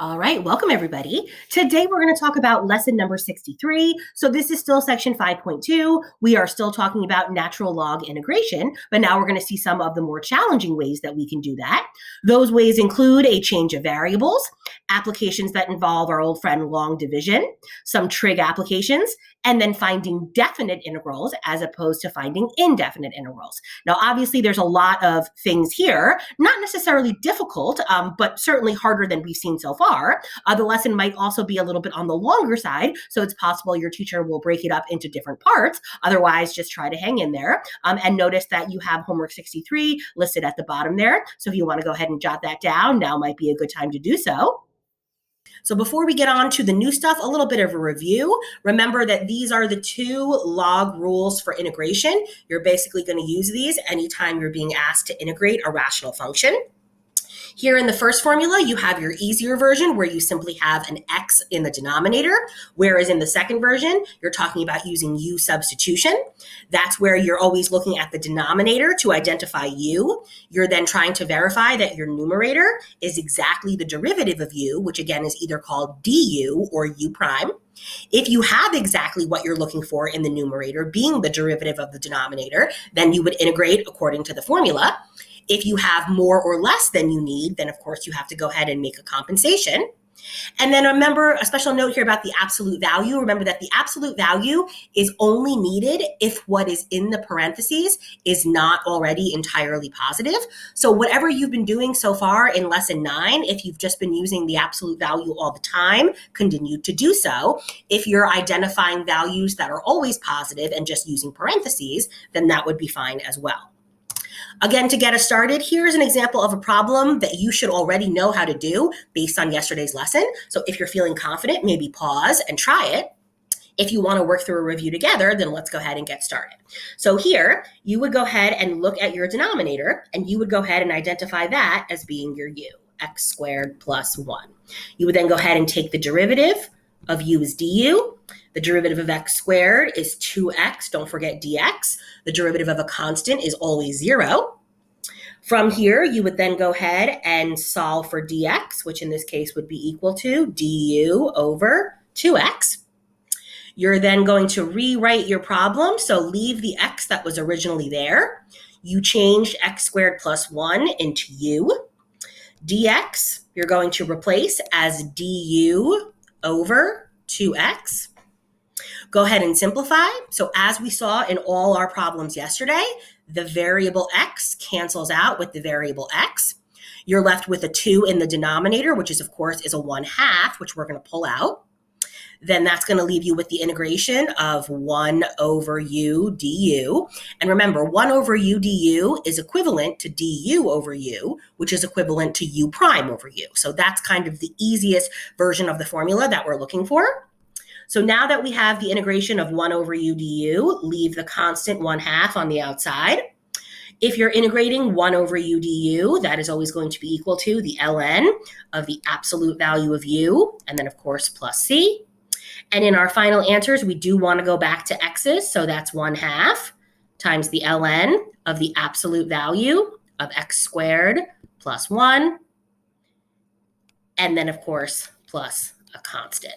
All right, welcome everybody. Today we're going to talk about lesson number 63. So this is still section 5.2. We are still talking about natural log integration, but now we're going to see some of the more challenging ways that we can do that. Those ways include a change of variables, applications that involve our old friend long division, some trig applications, and then finding definite integrals as opposed to finding indefinite integrals. Now, obviously, there's a lot of things here, not necessarily difficult, but certainly harder than we've seen so far. The lesson might also be a little bit on the longer side, so it's possible your teacher will break it up into different parts. Otherwise, just try to hang in there. And notice that you have homework 63 listed at the bottom there. So if you want to go ahead and jot that down, now might be a good time to do so. So before we get on to the new stuff, a little bit of a review. Remember that these are the two log rules for integration. You're basically going to use these anytime you're being asked to integrate a rational function. Here in the first formula, you have your easier version where you simply have an x in the denominator, whereas in the second version, you're talking about using u substitution. That's where you're always looking at the denominator to identify u. You're then trying to verify that your numerator is exactly the derivative of u, which again is either called du or u prime. If you have exactly what you're looking for in the numerator, being the derivative of the denominator, then you would integrate according to the formula. If you have more or less than you need, then of course you have to go ahead and make a compensation. And then remember, a special note here about the absolute value. Remember that the absolute value is only needed if what is in the parentheses is not already entirely positive. So whatever you've been doing so far in lesson 9, if you've just been using the absolute value all the time, continue to do so. If you're identifying values that are always positive and just using parentheses, then that would be fine as well. Again, to get us started, here's an example of a problem that you should already know how to do based on yesterday's lesson. So if you're feeling confident, maybe pause and try it. If you want to work through a review together, then let's go ahead and get started. So here, you would go ahead and look at your denominator, and you would go ahead and identify that as being your u, x squared plus 1. You would then go ahead and take the derivative of u is du. The derivative of x squared is 2x. Don't forget dx. The derivative of a constant is always 0. From here, you would then go ahead and solve for dx, which in this case would be equal to du over 2x. You're then going to rewrite your problem, so leave the x that was originally there. You changed x squared plus 1 into u. Dx, you're going to replace as du over 2x. Go ahead and simplify. So as we saw in all our problems yesterday, the variable x cancels out with the variable x. You're left with a 2 in the denominator, which is, of course, is a 1/2, which we're going to pull out. Then that's going to leave you with the integration of 1 over u du. And remember, 1 over u du is equivalent to du over u, which is equivalent to u prime over u. So that's kind of the easiest version of the formula that we're looking for. So now that we have the integration of 1 over u du, leave the constant 1/2 on the outside. If you're integrating 1 over u du, that is always going to be equal to the ln of the absolute value of u, and then of course plus c. And in our final answers, we do want to go back to x's, so that's 1/2 times the ln of the absolute value of x squared plus 1, and then of course plus a constant.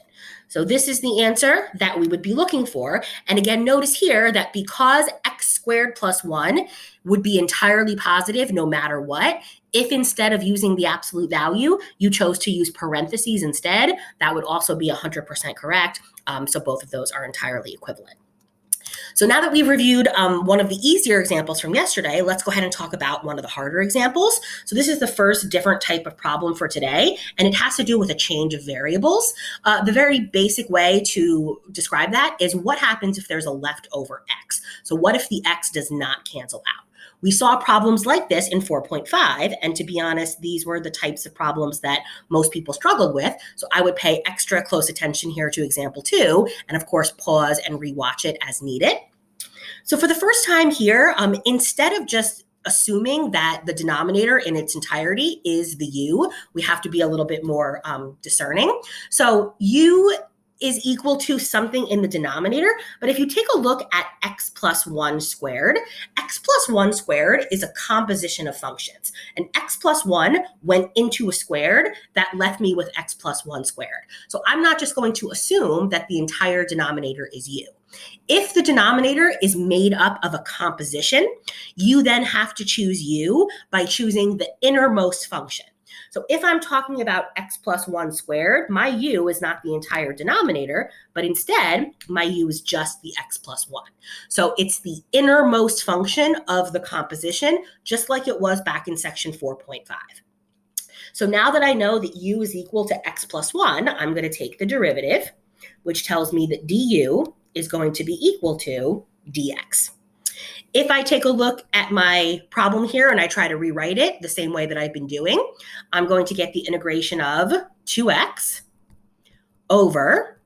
So this is the answer that we would be looking for. And again, notice here that because x squared plus 1 would be entirely positive no matter what, if instead of using the absolute value, you chose to use parentheses instead, that would also be 100% correct. So both of those are entirely equivalent. So now that we've reviewed one of the easier examples from yesterday, let's go ahead and talk about one of the harder examples. So this is the first different type of problem for today, and it has to do with a change of variables. The very basic way to describe that is what happens if there's a leftover x. So what if the x does not cancel out? We saw problems like this in 4.5, and to be honest, these were the types of problems that most people struggled with. So I would pay extra close attention here to example 2, and of course, pause and rewatch it as needed. So for the first time here, instead of just assuming that the denominator in its entirety is the u, we have to be a little bit more discerning. So u is equal to something in the denominator. But if you take a look at x plus 1 squared, x plus 1 squared is a composition of functions. And x plus 1 went into a squared that left me with x plus 1 squared. So I'm not just going to assume that the entire denominator is u. If the denominator is made up of a composition, you then have to choose u by choosing the innermost function. So if I'm talking about x plus 1 squared, my u is not the entire denominator, but instead my u is just the x plus 1. So it's the innermost function of the composition, just like it was back in section 4.5. So now that I know that u is equal to x plus 1, I'm going to take the derivative, which tells me that du is going to be equal to dx. If I take a look at my problem here and I try to rewrite it the same way that I've been doing, I'm going to get the integration of 2x over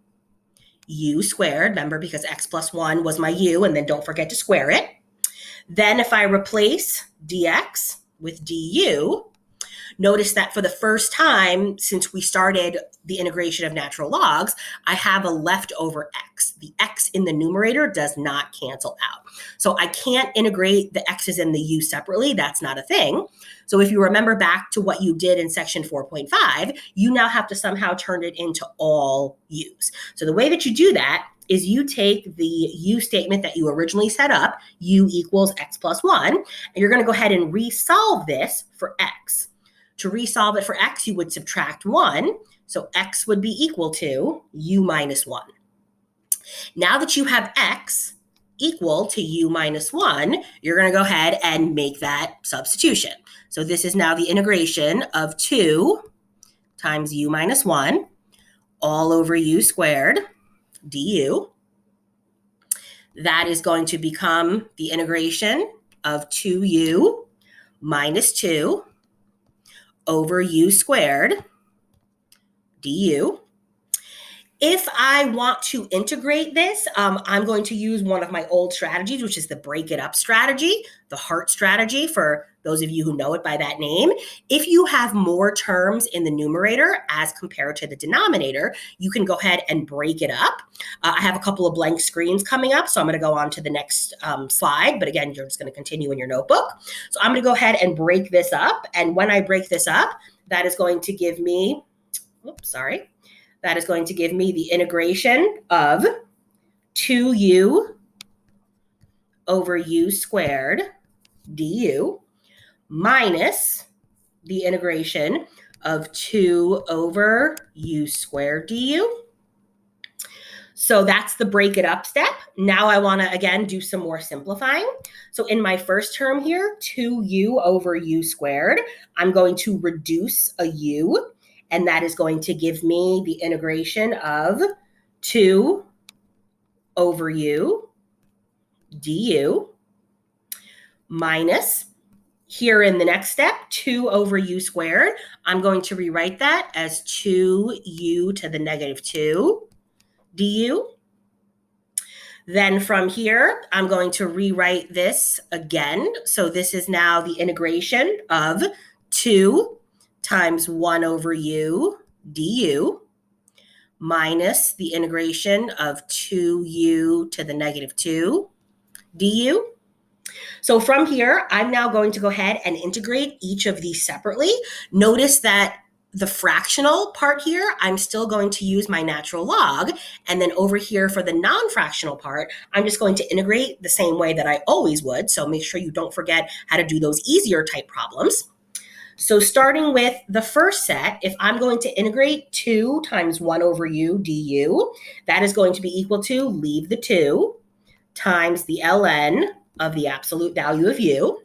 u squared. Remember, because x plus 1 was my u, and then don't forget to square it. Then if I replace dx with du, notice that for the first time since we started the integration of natural logs, I have a leftover x. The x in the numerator does not cancel out. So I can't integrate the x's and the u separately. That's not a thing. So if you remember back to what you did in section 4.5, you now have to somehow turn it into all u's. So the way that you do that is you take the u statement that you originally set up, u equals x plus 1, and you're going to go ahead and resolve this for x. To resolve it for x, you would subtract 1. So x would be equal to u minus 1. Now that you have x equal to u minus 1, you're going to go ahead and make that substitution. So this is now the integration of 2 times u minus 1 all over u squared du. That is going to become the integration of 2u minus 2 over u squared du. If I want to integrate this, I'm going to use one of my old strategies, which is the break it up strategy, the heart strategy, for those of you who know it by that name. If you have more terms in the numerator as compared to the denominator, you can go ahead and break it up. I have a couple of blank screens coming up, so I'm going to go on to the next slide. But again, you're just going to continue in your notebook. So I'm going to go ahead and break this up. And when I break this up, that is going to give me, that is going to give me the integration of 2u over u squared du minus the integration of 2 over u squared du. So that's the break it up step. Now I want to, again, do some more simplifying. So in my first term here, 2u over u squared, I'm going to reduce a u, and that is going to give me the integration of 2 over u du minus, here in the next step, 2 over u squared. I'm going to rewrite that as 2u to the negative 2 du. Then from here, I'm going to rewrite this again. So this is now the integration of 2 times 1 over u du minus the integration of 2u to the negative 2 du. So from here, I'm now going to go ahead and integrate each of these separately. Notice that the fractional part here, I'm still going to use my natural log. And then over here for the non-fractional part, I'm just going to integrate the same way that I always would. So make sure you don't forget how to do those easier type problems. So starting with the first set, if I'm going to integrate 2 times 1 over u du, that is going to be equal to, leave the 2, times the ln of the absolute value of u,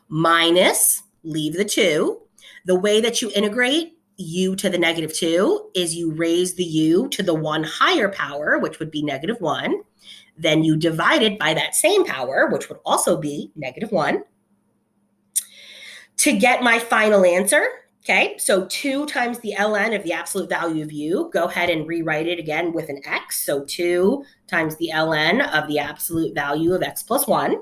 minus, leave the 2. The way that you integrate u to the negative 2 is you raise the u to the 1 higher power, which would be negative 1. Then you divide it by that same power, which would also be negative 1. To get my final answer, okay, so 2 times the ln of the absolute value of u, go ahead and rewrite it again with an x. So 2 times the ln of the absolute value of x plus 1.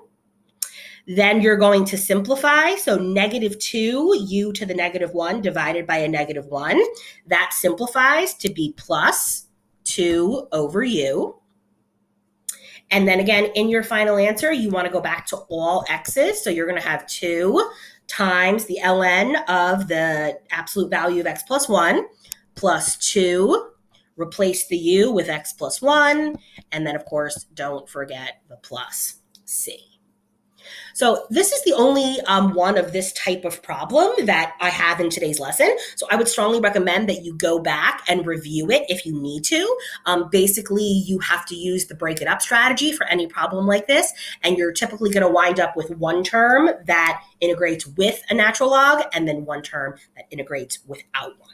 Then you're going to simplify. So negative 2 u to the negative 1 divided by a negative 1. That simplifies to be plus 2 over u. And then again, in your final answer, you want to go back to all x's. So you're going to have 2 times the ln of the absolute value of x plus 1 plus 2. Replace the u with x plus 1. And then, of course, don't forget the plus c. So this is the only one of this type of problem that I have in today's lesson. So I would strongly recommend that you go back and review it if you need to. Basically, you have to use the break it up strategy for any problem like this. And you're typically going to wind up with one term that integrates with a natural log and then one term that integrates without one.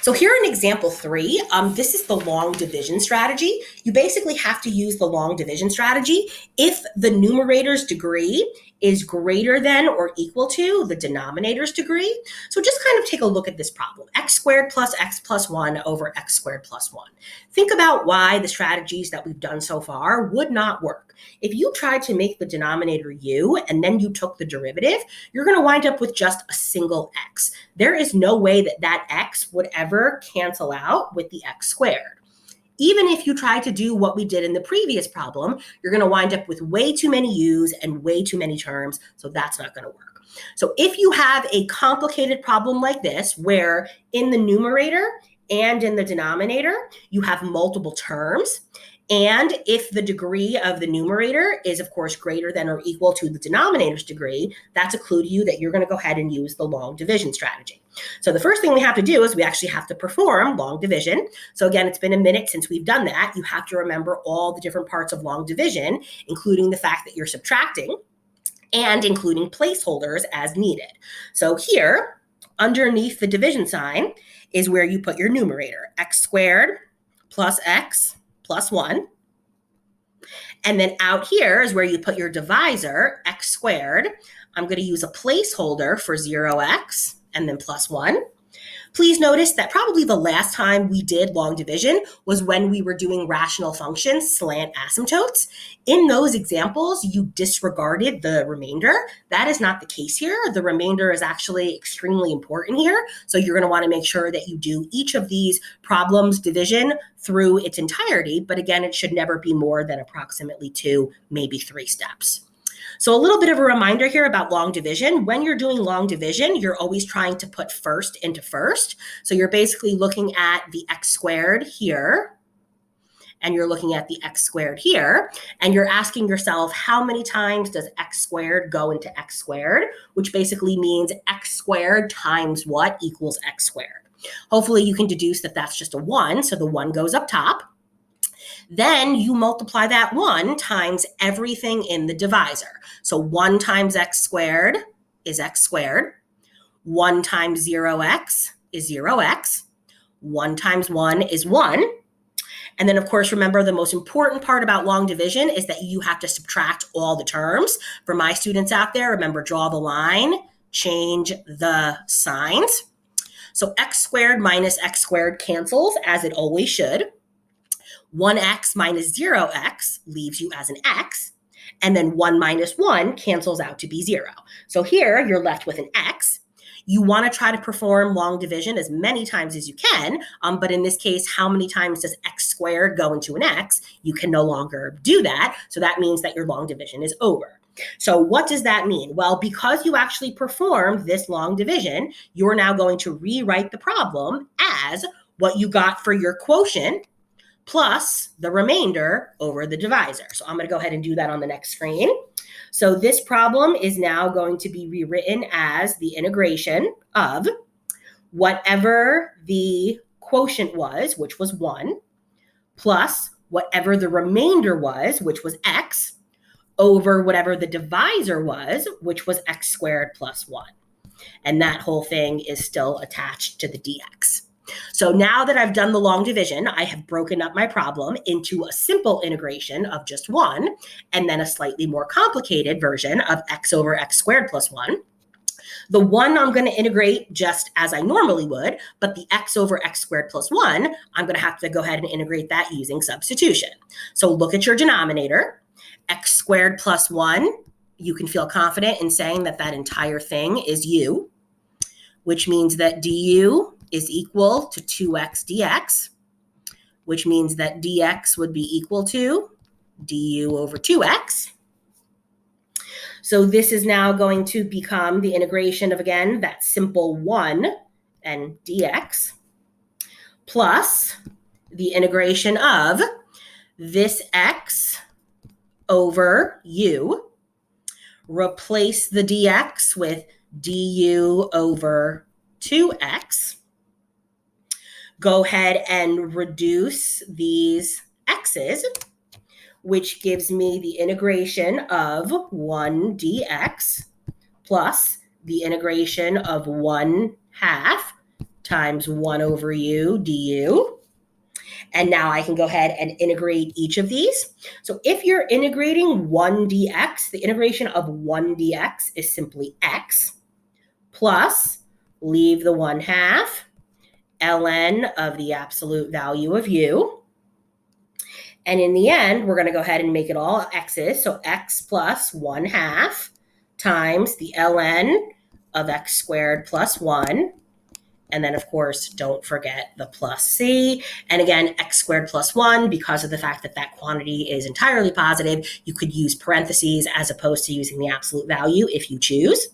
So here in example 3, this is the long division strategy. You basically have to use the long division strategy if the numerator's degree is greater than or equal to the denominator's degree. So just kind of take a look at this problem. X squared plus x plus 1 over x squared plus 1. Think about why the strategies that we've done so far would not work. If you tried to make the denominator u and then you took the derivative, you're going to wind up with just a single x. There is no way that that x would ever cancel out with the x squared. Even if you try to do what we did in the previous problem, you're going to wind up with way too many u's and way too many terms, so that's not going to work. So if you have a complicated problem like this, where in the numerator and in the denominator, you have multiple terms, and if the degree of the numerator is, of course, greater than or equal to the denominator's degree, that's a clue to you that you're going to go ahead and use the long division strategy. So the first thing we have to do is we actually have to perform long division. So again, it's been a minute since we've done that. You have to remember all the different parts of long division, including the fact that you're subtracting and including placeholders as needed. So here, underneath the division sign is where you put your numerator, x squared plus x plus 1. And then out here is where you put your divisor, x squared. I'm going to use a placeholder for 0x and then plus 1. Please notice that probably the last time we did long division was when we were doing rational functions, slant asymptotes. In those examples, you disregarded the remainder. That is not the case here. The remainder is actually extremely important here. So you're going to want to make sure that you do each of these problems division through its entirety. But again, it should never be more than approximately 2, maybe 3 steps. So a little bit of a reminder here about long division. When you're doing long division, you're always trying to put first into first. So you're basically looking at the x squared here, and you're looking at the x squared here, and you're asking yourself, how many times does x squared go into x squared, which basically means x squared times what equals x squared. Hopefully you can deduce that that's just a 1, so the 1 goes up top. Then you multiply that 1 times everything in the divisor. So 1 times x squared is x squared. 1 times 0x is 0x. 1 times 1 is 1. And then, of course, remember the most important part about long division is that you have to subtract all the terms. For my students out there, remember, draw the line, change the signs. So x squared minus x squared cancels, as it always should. 1x minus 0x leaves you as an x, and then 1 minus 1 cancels out to be 0. So here you're left with an x. You want to try to perform long division as many times as you can, but in this case, how many times does x squared go into an x? You can no longer do that, so that means that your long division is over. So what does that mean? Well, because you actually performed this long division, you're now going to rewrite the problem as what you got for your quotient plus the remainder over the divisor. So I'm going to go ahead and do that on the next screen. So this problem is now going to be rewritten as the integration of whatever the quotient was, which was 1, plus whatever the remainder was, which was x, over whatever the divisor was, which was x squared plus 1. And that whole thing is still attached to the dx. So now that I've done the long division, I have broken up my problem into a simple integration of just 1, and then a slightly more complicated version of x over x squared plus 1. The 1 I'm going to integrate just as I normally would, but the x over x squared plus 1, I'm going to have to go ahead and integrate that using substitution. So look at your denominator, x squared plus 1. You can feel confident in saying that that entire thing is u, which means that du is equal to 2x dx. which means that dx would be equal to du over 2x. So this is now going to become the integration of, again, that simple 1 and dx plus the integration of this x over u. Replace the dx with du over 2x. Go ahead and reduce these x's, which gives me the integration of 1 dx plus the integration of 1 half times 1 over u du. And now I can go ahead and integrate each of these. So if you're integrating 1 dx, the integration of 1 dx is simply x plus, leave the 1 half, ln of the absolute value of u. And in the end, we're going to go ahead and make it all x's. So x plus 1 half times the ln of x squared plus 1. And then, of course, don't forget the plus c. And again, x squared plus 1, because of the fact that that quantity is entirely positive, you could use parentheses as opposed to using the absolute value if you choose.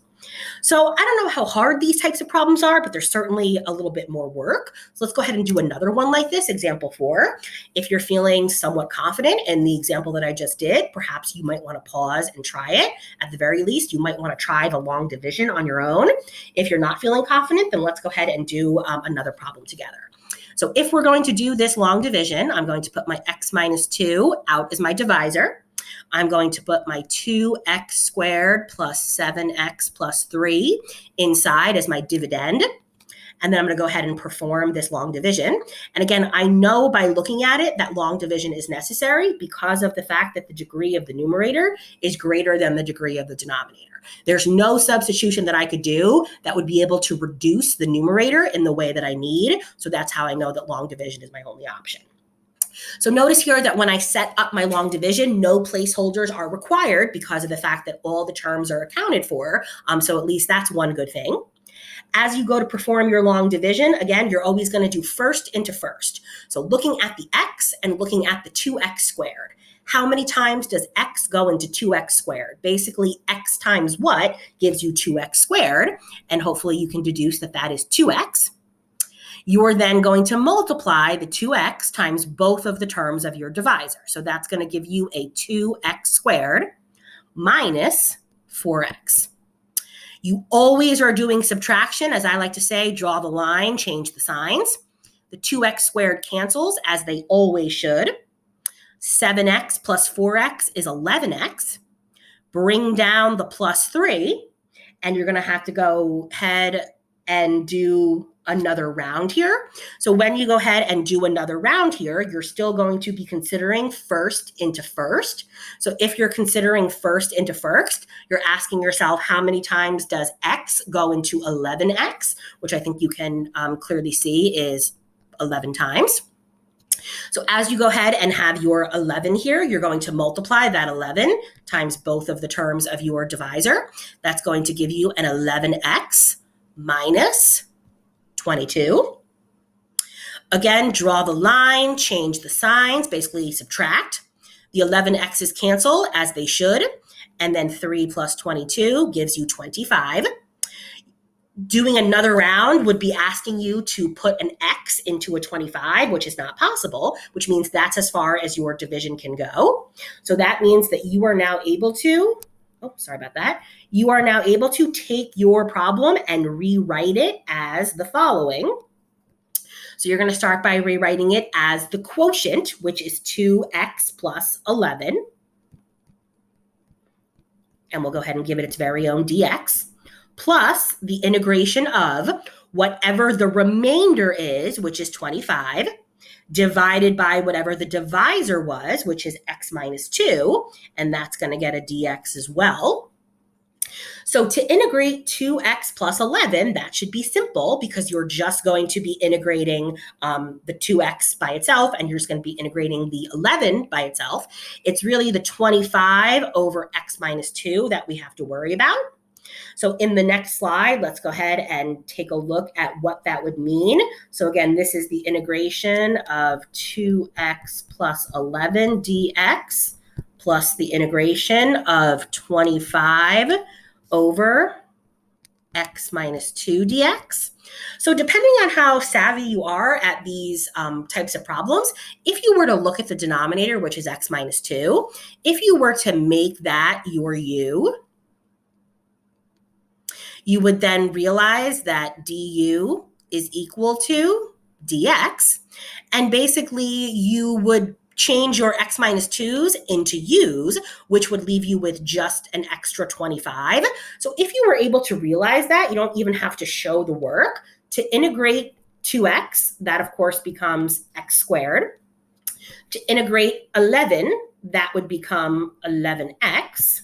So I don't know how hard these types of problems are, but there's certainly a little bit more work. So let's go ahead and do another one like this, example 4. If you're feeling somewhat confident in the example that I just did, perhaps you might want to pause and try it. At the very least, you might want to try the long division on your own. If you're not feeling confident, then let's go ahead and do another problem together. So if we're going to do this long division, I'm going to put my x minus 2 out as my divisor. I'm going to put my 2x squared plus 7x plus 3 inside as my dividend. And then I'm going to go ahead and perform this long division. And again, I know by looking at it that long division is necessary because of the fact that the degree of the numerator is greater than the degree of the denominator. There's no substitution that I could do that would be able to reduce the numerator in the way that I need. So that's how I know that long division is my only option. So notice here that when I set up my long division, no placeholders are required because of the fact that all the terms are accounted for. So at least that's one good thing. As you go to perform your long division, again, you're always going to do first into first. So looking at the x and looking at the 2x squared. How many times does x go into 2x squared? Basically, x times what gives you 2x squared, and hopefully you can deduce that that is 2x. You're then going to multiply the 2x times both of the terms of your divisor. So that's going to give you a 2x squared minus 4x. You always are doing subtraction. As I like to say, draw the line, change the signs. The 2x squared cancels, as they always should. 7x plus 4x is 11x. Bring down the plus 3, and you're going to have to go ahead and do another round here. So when you go ahead and do another round here, you're still going to be considering first into first. So if you're considering first into first, you're asking yourself, how many times does x go into 11x, which I think you can clearly see is 11 times. So as you go ahead and have your 11 here, you're going to multiply that 11 times both of the terms of your divisor. That's going to give you an 11x minus 22. Again, draw the line, change the signs, basically subtract. The 11x's cancel as they should, and then 3 plus 22 gives you 25. Doing another round would be asking you to put an x into a 25, which is not possible, which means that's as far as your division can go. So that means that you are now able to, you are now able to take your problem and rewrite it as the following. So you're going to start by rewriting it as the quotient, which is 2x plus 11. And we'll go ahead and give it its very own dx, plus the integration of whatever the remainder is, which is 25, divided by whatever the divisor was, which is x minus 2, and that's going to get a dx as well. So to integrate 2x plus 11, that should be simple because you're just going to be integrating the 2x by itself, and you're just going to be integrating the 11 by itself. It's really the 25 over x minus 2 that we have to worry about. So in the next slide, let's go ahead and take a look at what that would mean. So again, this is the integration of 2x plus 11 dx plus the integration of 25 over x minus 2 dx. So depending on how savvy you are at these types of problems, if you were to look at the denominator, which is x minus 2, if you were to make that your u, you would then realize that du is equal to dx. And basically, you would change your x minus 2's into u's, which would leave you with just an extra 25. So if you were able to realize that, you don't even have to show the work. To integrate 2x, that of course becomes x squared. To integrate 11, that would become 11x.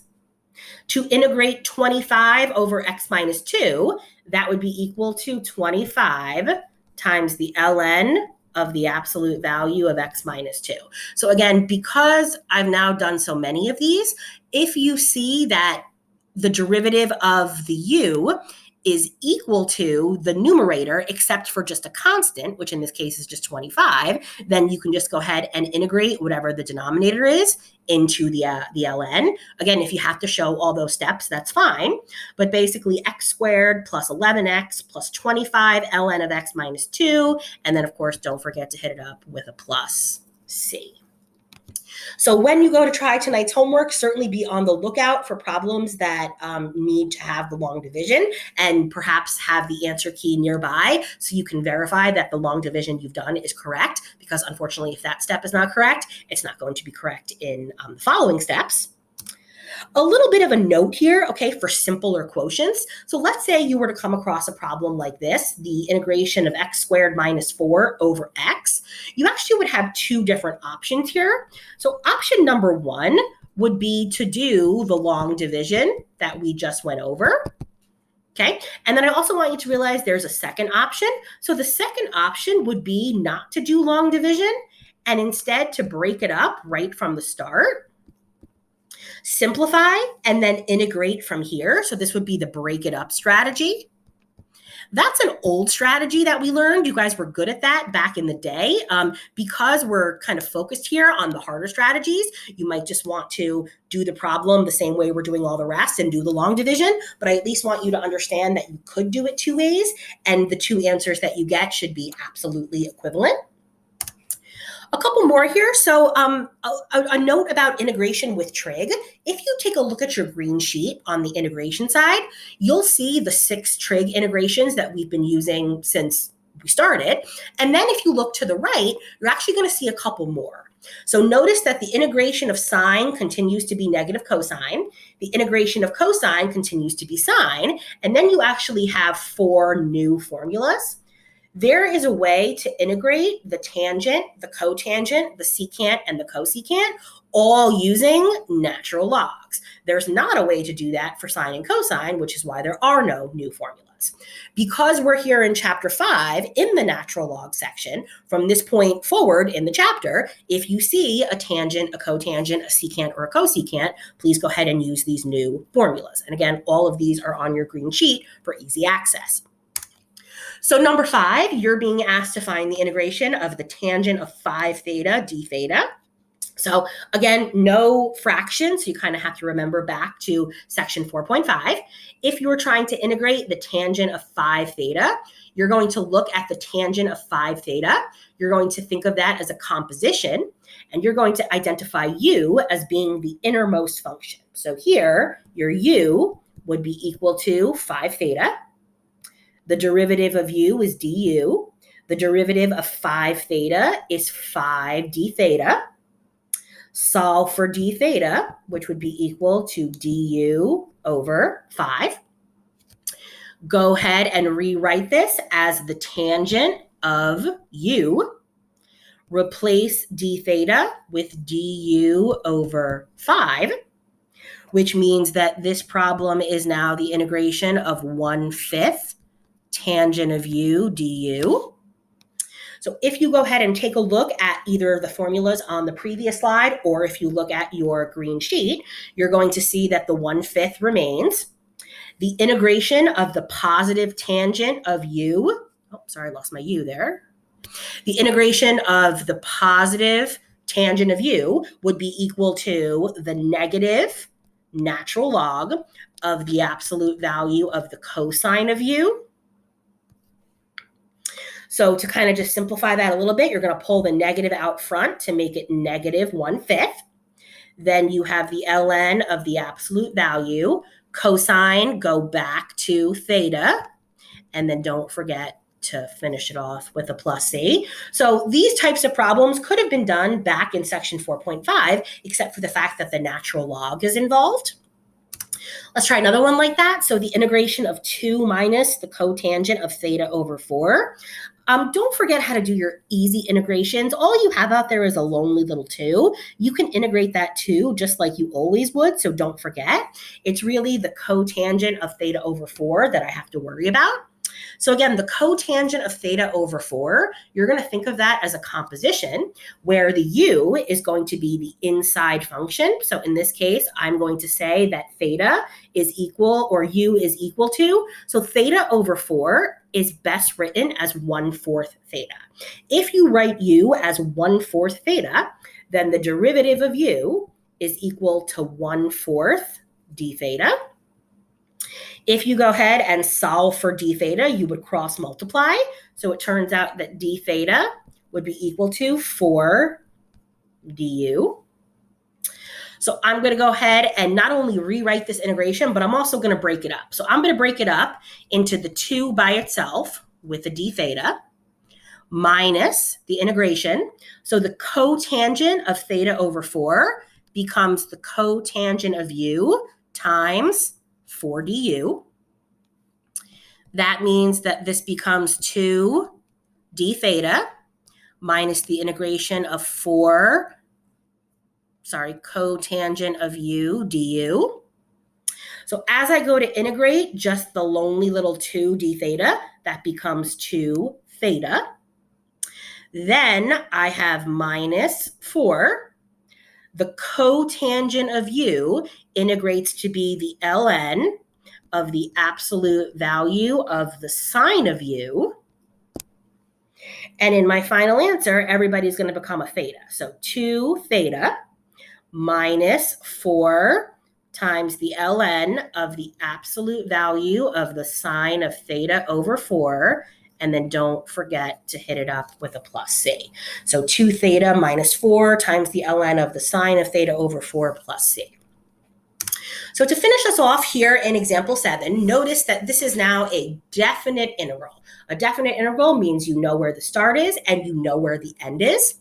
To integrate 25 over x minus 2, that would be equal to 25 times the ln of the absolute value of x minus 2. So again, because I've now done so many of these, if you see that the derivative of the u is equal to the numerator, except for just a constant, which in this case is just 25, then you can just go ahead and integrate whatever the denominator is into the ln. Again, if you have to show all those steps, that's fine. But basically, x squared plus 11x plus 25 ln of x minus 2. And then, of course, don't forget to hit it up with a plus c. So when you go to try tonight's homework, certainly be on the lookout for problems that need to have the long division and perhaps have the answer key nearby so you can verify that the long division you've done is correct, because unfortunately, if that step is not correct, it's not going to be correct in the following steps. A little bit of a note here, okay, for simpler quotients. So let's say you were to come across a problem like this, the integration of x squared minus 4 over x. You actually would have two different options here. So option number one would be to do the long division that we just went over. Okay, and then I also want you to realize there's a second option. So the second option would be not to do long division and instead to break it up right from the start. Simplify and then integrate from here. So this would be the break it up strategy. That's an old strategy that we learned. You guys were good at that back in the day. Because we're kind of focused here on the harder strategies, you might just want to do the problem the same way we're doing all the rest and do the long division. But I at least want you to understand that you could do it two ways, and the two answers that you get should be absolutely equivalent. A couple more here. So a note about integration with trig. If you take a look at your green sheet on the integration side, you'll see the 6 trig integrations that we've been using since we started. And then if you look to the right, you're actually going to see a couple more. So notice that the integration of sine continues to be negative cosine. The integration of cosine continues to be sine. And then you actually have 4 new formulas. There is a way to integrate the tangent, the cotangent, the secant, and the cosecant, all using natural logs. There's not a way to do that for sine and cosine, which is why there are no new formulas. Because we're here in chapter 5 in the natural log section, from this point forward in the chapter, if you see a tangent, a cotangent, a secant, or a cosecant, please go ahead and use these new formulas. And again, all of these are on your green sheet for easy access. So number 5, you're being asked to find the integration of the tangent of 5 theta d theta. So again, no fraction, so you kind of have to remember back to section 4.5. If you're trying to integrate the tangent of 5 theta, you're going to look at the tangent of 5 theta. You're going to think of that as a composition, and you're going to identify u as being the innermost function. So here, your u would be equal to 5 theta. The derivative of u is du. The derivative of 5 theta is 5 d theta. Solve for d theta, which would be equal to du over 5. Go ahead and rewrite this as the tangent of u. Replace d theta with du over 5, which means that this problem is now the integration of 1/5 tangent of u du. So if you go ahead and take a look at either of the formulas on the previous slide, or if you look at your green sheet, you're going to see that the 1/5 remains. the integration of the positive tangent of u, oh, sorry, I lost my u there. The integration of the positive tangent of u would be equal to the negative natural log of the absolute value of the cosine of u. So to kind of just simplify that a little bit, you're going to pull the negative out front to make it negative 1/5. Then you have the ln of the absolute value. Cosine, go back to theta. And then don't forget to finish it off with a plus c. So these types of problems could have been done back in section 4.5, except for the fact that the natural log is involved. Let's try another one like that. So the integration of 2 minus the cotangent of theta over 4. Don't forget how to do your easy integrations. All you have out there is a lonely little 2. You can integrate that 2 just like you always would, so don't forget. It's really the cotangent of theta over 4 that I have to worry about. So again, the cotangent of theta over 4, you're going to think of that as a composition where the u is going to be the inside function. So in this case, I'm going to say that theta is equal, or u is equal to, so theta over 4 is best written as 1/4 theta. If you write u as 1/4 theta, then the derivative of u is equal to 1/4 d theta. If you go ahead and solve for d theta, you would cross multiply. So it turns out that d theta would be equal to 4 du. So I'm going to go ahead and not only rewrite this integration, but I'm also going to break it up. So I'm going to break it up into the 2 by itself with the d theta minus the integration. So the cotangent of theta over 4 becomes the cotangent of u times 4 du. That means that this becomes 2 d theta minus the integration of cotangent of u du. So as I go to integrate just the lonely little 2 d theta, that becomes 2 theta. Then I have minus 4. The cotangent of u integrates to be the ln of the absolute value of the sine of u. And in my final answer, everybody's going to become a theta. So 2 theta minus 4 times the ln of the absolute value of the sine of theta over 4. And then don't forget to hit it up with a plus c. So 2 theta minus 4 times the ln of the sine of theta over 4 plus c. So to finish us off here in example 7, notice that this is now a definite integral. A definite integral means you know where the start is and you know where the end is.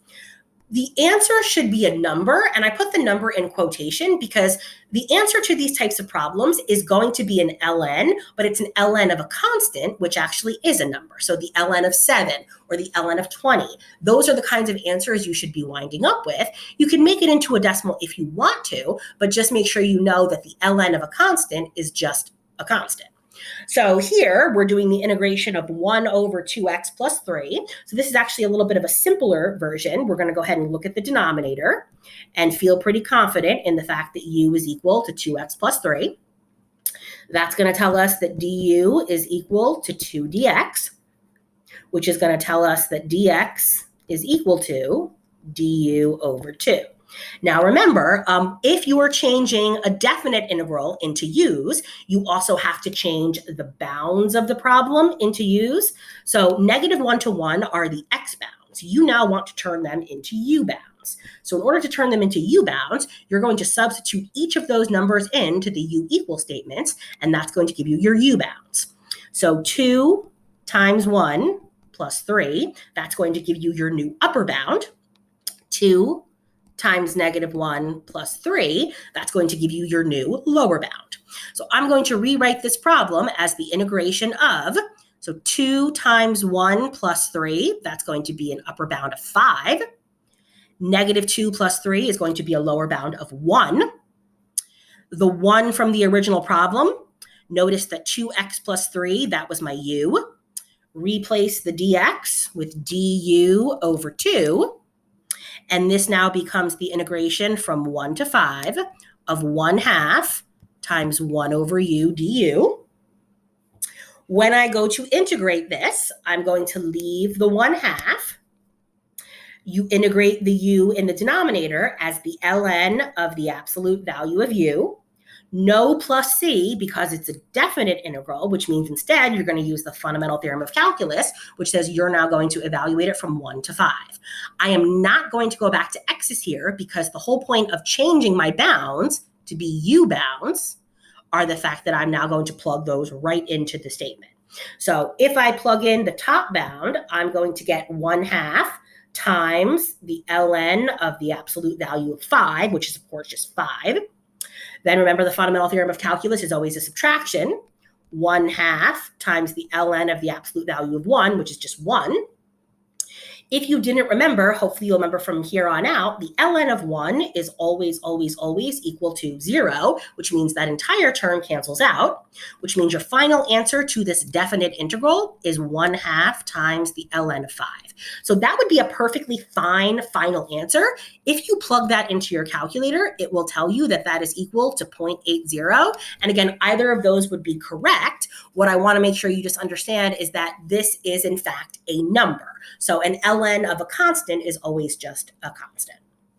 The answer should be a number, and I put the number in quotation because the answer to these types of problems is going to be an ln, but it's an ln of a constant, which actually is a number. So the ln of 7 or the ln of 20, those are the kinds of answers you should be winding up with. You can make it into a decimal if you want to, but just make sure you know that the ln of a constant is just a constant. So here we're doing the integration of 1 over 2x plus 3. So this is actually a little bit of a simpler version. We're going to go ahead and look at the denominator and feel pretty confident in the fact that u is equal to 2x plus 3. That's going to tell us that du is equal to 2 dx, which is going to tell us that dx is equal to du over 2. Now remember, if you are changing a definite integral into u's, you also have to change the bounds of the problem into u's. So -1 to 1 are the x bounds. You now want to turn them into u bounds. So in order to turn them into u bounds, you're going to substitute each of those numbers into the u equal statements, and that's going to give you your u bounds. So 2 times 1 plus 3, that's going to give you your new upper bound. 2 times -1 plus 3, that's going to give you your new lower bound. So I'm going to rewrite this problem as the integration of, so 2 times 1 plus 3, that's going to be an upper bound of 5. -2 plus 3 is going to be a lower bound of 1. The 1 from the original problem, notice that 2x plus 3, that was my u. Replace the dx with du over 2. And this now becomes the integration from 1 to 5 of 1/2 times 1 over u du. When I go to integrate this, I'm going to leave the 1/2. You integrate the u in the denominator as the ln of the absolute value of u. No plus c because it's a definite integral, which means instead you're going to use the fundamental theorem of calculus, which says you're now going to evaluate it from 1 to 5. I am not going to go back to x's here because the whole point of changing my bounds to be u bounds are the fact that I'm now going to plug those right into the statement. So if I plug in the top bound, I'm going to get 1/2 times the ln of the absolute value of 5, which is of course just 5. Then remember the fundamental theorem of calculus is always a subtraction. 1/2 times the ln of the absolute value of 1, which is just 1. If you didn't remember, hopefully you'll remember from here on out, the ln of 1 is always, always, always equal to 0, which means that entire term cancels out, which means your final answer to this definite integral is 1/2 times the ln of 5. So that would be a perfectly fine final answer. If you plug that into your calculator, it will tell you that that is equal to 0.80. And again, either of those would be correct. What I want to make sure you just understand is that this is in fact a number. So an ln of a constant is always just a constant.